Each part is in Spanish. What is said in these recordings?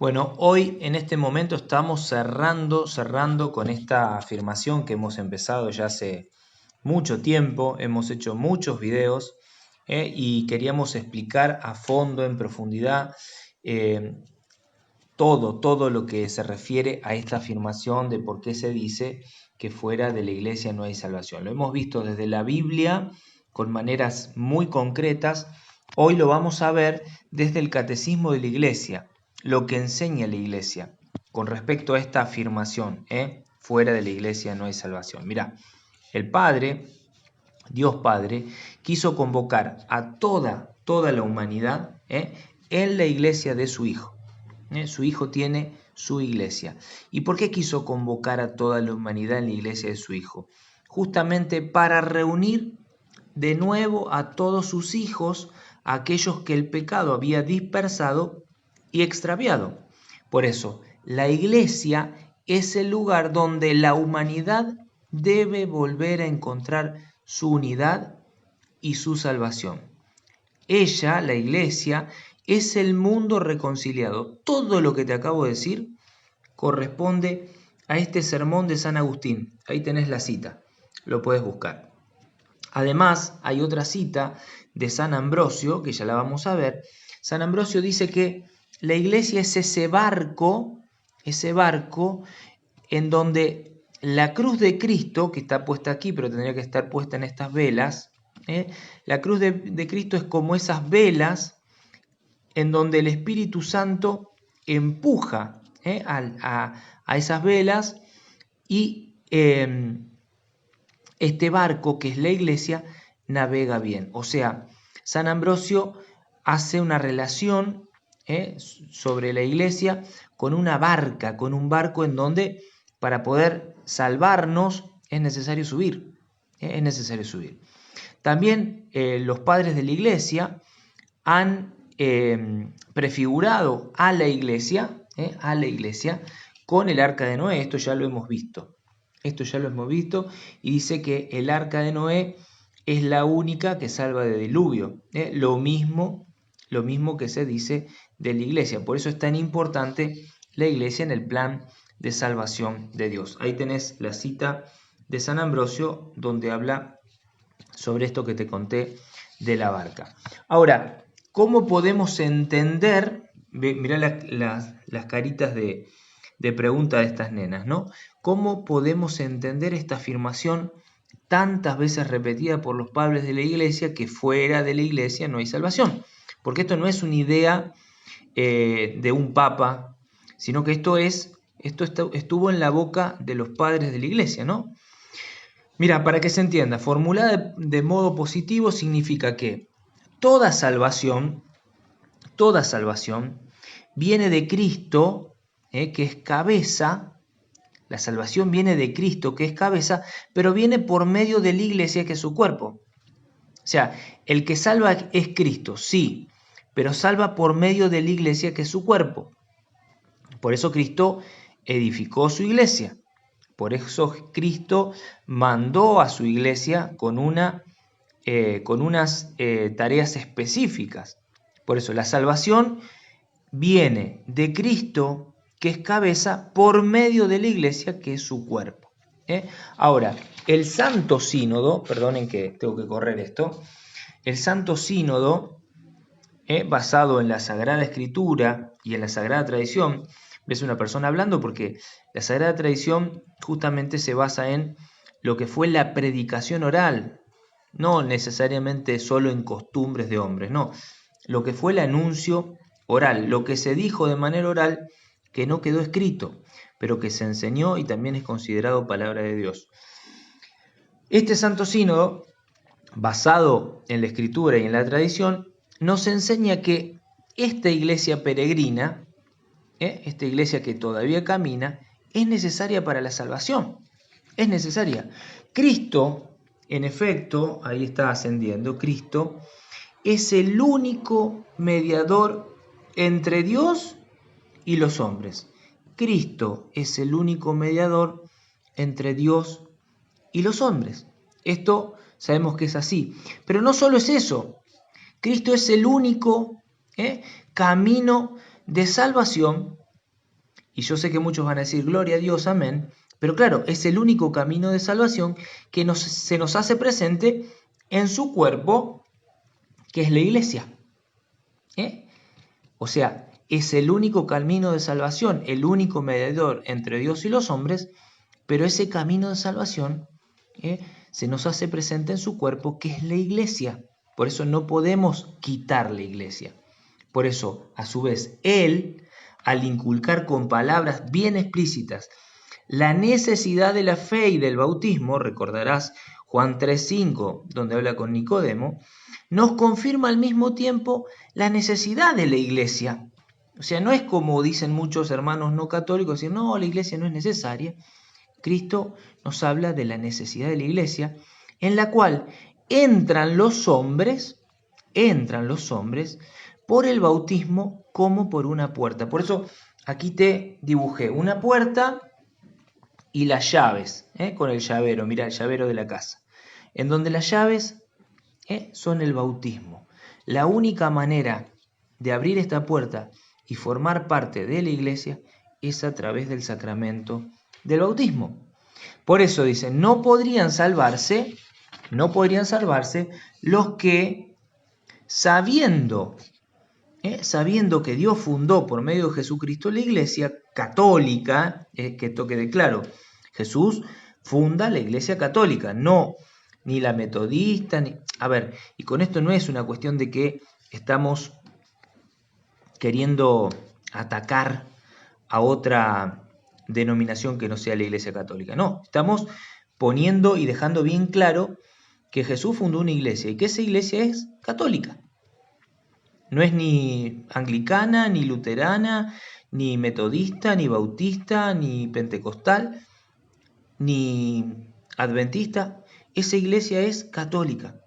Bueno, hoy en este momento estamos cerrando con esta afirmación que hemos empezado ya hace mucho tiempo, hemos hecho muchos videos y queríamos explicar a fondo, en profundidad, eh, todo lo que se refiere a esta afirmación de por qué se dice que fuera de la iglesia no hay salvación. Lo hemos visto desde la Biblia con maneras muy concretas. Hoy lo vamos a ver desde el catecismo de la iglesia, lo que enseña la iglesia con respecto a esta afirmación, fuera de la iglesia no hay salvación. Mira, el Padre, Dios Padre, quiso convocar a toda la humanidad en la iglesia de su Hijo. Su Hijo tiene su iglesia. ¿Y por qué quiso convocar a toda la humanidad en la iglesia de su Hijo? Justamente para reunir de nuevo a todos sus hijos, aquellos que el pecado había dispersado y extraviado. Por eso, la iglesia es el lugar donde la humanidad debe volver a encontrar su unidad y su salvación. Ella, la iglesia, es el mundo reconciliado. Todo lo que te acabo de decir corresponde a este sermón de San Agustín. Ahí tenés la cita, lo puedes buscar. Además, hay otra cita de San Ambrosio, que ya la vamos a ver. San Ambrosio dice que la iglesia es ese barco en donde la cruz de Cristo, que está puesta aquí, pero tendría que estar puesta en estas velas, la cruz de Cristo es como esas velas en donde el Espíritu Santo empuja a esas velas y este barco que es la iglesia navega bien. O sea, San Ambrosio hace una relación sobre la iglesia con una barca, con un barco en donde para poder salvarnos es necesario subir. Es necesario subir. También los padres de la iglesia han prefigurado a la iglesia con el arca de Noé. Esto ya lo hemos visto. Y dice que el arca de Noé es la única que salva de diluvio. Lo mismo que se dice de la iglesia. Por eso es tan importante la iglesia en el plan de salvación de Dios. Ahí tenés la cita de San Ambrosio donde habla sobre esto que te conté de la barca. Ahora, ¿cómo podemos entender? Mirá las caritas de pregunta de estas nenas, ¿no? ¿Cómo podemos entender esta afirmación tantas veces repetida por los padres de la iglesia que fuera de la iglesia no hay salvación? Porque esto no es una idea de un papa, sino que esto estuvo en la boca de los padres de la iglesia, ¿no? Mira, para que se entienda, formulada de modo positivo significa que toda salvación viene de Cristo, que es cabeza. La salvación viene de Cristo, que es cabeza, pero viene por medio de la iglesia, que es su cuerpo. O sea, el que salva es Cristo, sí, pero salva por medio de la iglesia, que es su cuerpo. Por eso Cristo edificó su iglesia. Por eso Cristo mandó a su iglesia con unas tareas específicas. Por eso la salvación viene de Cristo, que es cabeza, por medio de la iglesia, que es su cuerpo. Ahora, el Santo Sínodo, perdonen que tengo que correr esto, el Santo Sínodo, basado en la Sagrada Escritura y en la Sagrada Tradición, ves una persona hablando porque la Sagrada Tradición justamente se basa en lo que fue la predicación oral, no necesariamente solo en costumbres de hombres, no, lo que fue el anuncio oral, lo que se dijo de manera oral que no quedó escrito, pero que se enseñó y también es considerado palabra de Dios. Este Santo Sínodo, basado en la Escritura y en la tradición, nos enseña que esta iglesia peregrina, esta iglesia que todavía camina, es necesaria para la salvación. Es necesaria. Cristo, en efecto, ahí está ascendiendo, Cristo es el único mediador entre Dios y los hombres. Cristo es el único mediador entre Dios y los hombres. Esto sabemos que es así. Pero no solo es eso. Cristo es el único camino de salvación Y yo sé que muchos van a decir, gloria a Dios, amén. Pero claro, es el único camino de salvación que se nos hace presente en su cuerpo, que es la iglesia. O sea, es el único camino de salvación, el único mediador entre Dios y los hombres, pero ese camino de salvación se nos hace presente en su cuerpo, que es la iglesia. Por eso no podemos quitar la iglesia. Por eso, a su vez, Él, al inculcar con palabras bien explícitas la necesidad de la fe y del bautismo, recordarás Juan 3:5, donde habla con Nicodemo, nos confirma al mismo tiempo la necesidad de la iglesia. O sea, no es como dicen muchos hermanos no católicos, decir, no, la iglesia no es necesaria. Cristo nos habla de la necesidad de la iglesia, en la cual entran los hombres por el bautismo como por una puerta. Por eso aquí te dibujé una puerta y las llaves, con el llavero, mira el llavero de la casa, en donde las llaves son el bautismo. La única manera de abrir esta puerta y formar parte de la iglesia es a través del sacramento del bautismo. Por eso dice, no podrían salvarse los que sabiendo que Dios fundó por medio de Jesucristo la iglesia católica, que esto quede claro, Jesús funda la iglesia católica, no ni la metodista, y con esto no es una cuestión de que estamos queriendo atacar a otra denominación que no sea la iglesia católica, no, estamos poniendo y dejando bien claro que Jesús fundó una iglesia y que esa iglesia es católica. No es ni anglicana, ni luterana, ni metodista, ni bautista, ni pentecostal, ni adventista. Esa iglesia es católica.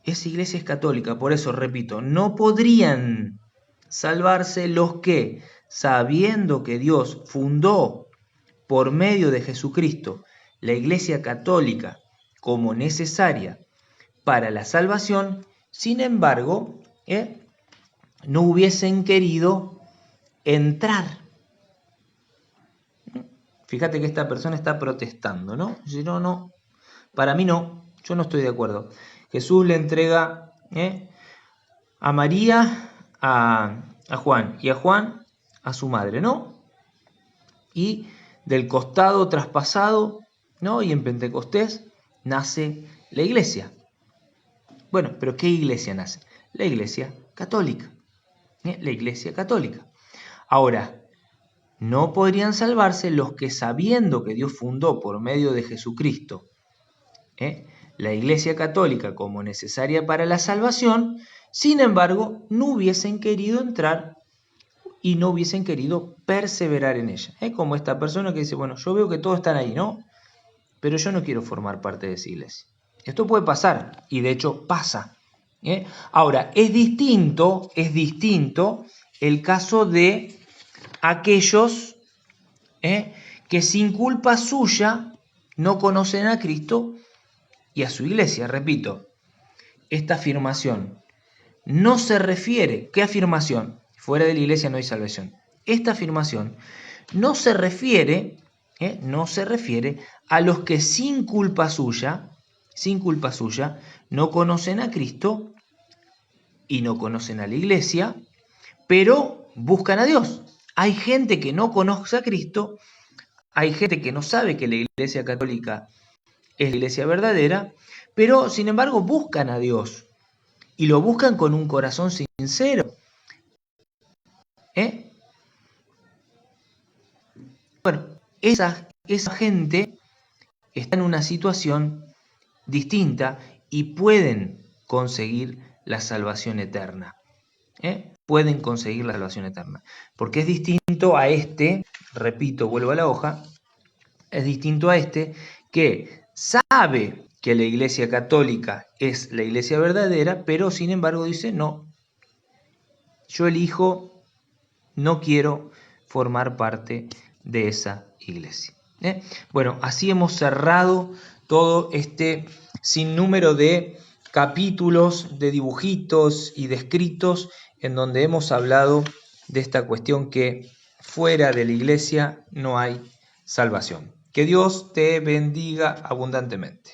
Esa iglesia es católica. Por eso, repito, no podrían salvarse los que, sabiendo que Dios fundó por medio de Jesucristo la iglesia católica como necesaria para la salvación, sin embargo, no hubiesen querido entrar. Fíjate que esta persona está protestando, ¿no? Dice, no, para mí no, yo no estoy de acuerdo. Jesús le entrega a María, a Juan, y a Juan a su madre, ¿no? Y del costado traspasado, ¿no? Y en Pentecostés nace la iglesia. Bueno, pero ¿qué iglesia nace? La iglesia católica. La iglesia católica. Ahora, no podrían salvarse los que sabiendo que Dios fundó por medio de Jesucristo la iglesia católica como necesaria para la salvación, sin embargo, no hubiesen querido entrar y no hubiesen querido perseverar en ella. Como esta persona que dice, bueno, yo veo que todos están ahí, ¿no? Pero yo no quiero formar parte de esa iglesia. Esto puede pasar, y de hecho pasa. Ahora, es distinto el caso de aquellos que sin culpa suya no conocen a Cristo y a su iglesia. Repito, esta afirmación no se refiere, ¿qué afirmación? Fuera de la iglesia no hay salvación. Esta afirmación no se refiere a los que sin culpa suya no conocen a Cristo y no conocen a la iglesia, pero buscan a Dios. Hay gente que no conoce a Cristo, hay gente que no sabe que la iglesia católica es la iglesia verdadera, pero sin embargo buscan a Dios y lo buscan con un corazón sincero. Bueno, esa gente está en una situación distinta y pueden conseguir la salvación eterna. Pueden conseguir la salvación eterna. Porque es distinto a este, repito, vuelvo a la hoja, es distinto a este que sabe que la iglesia católica es la iglesia verdadera, pero sin embargo dice, no, yo elijo, no quiero formar parte de esa iglesia. Bueno, así hemos cerrado todo este sinnúmero de capítulos, de dibujitos y de escritos en donde hemos hablado de esta cuestión que fuera de la iglesia no hay salvación. Que Dios te bendiga abundantemente.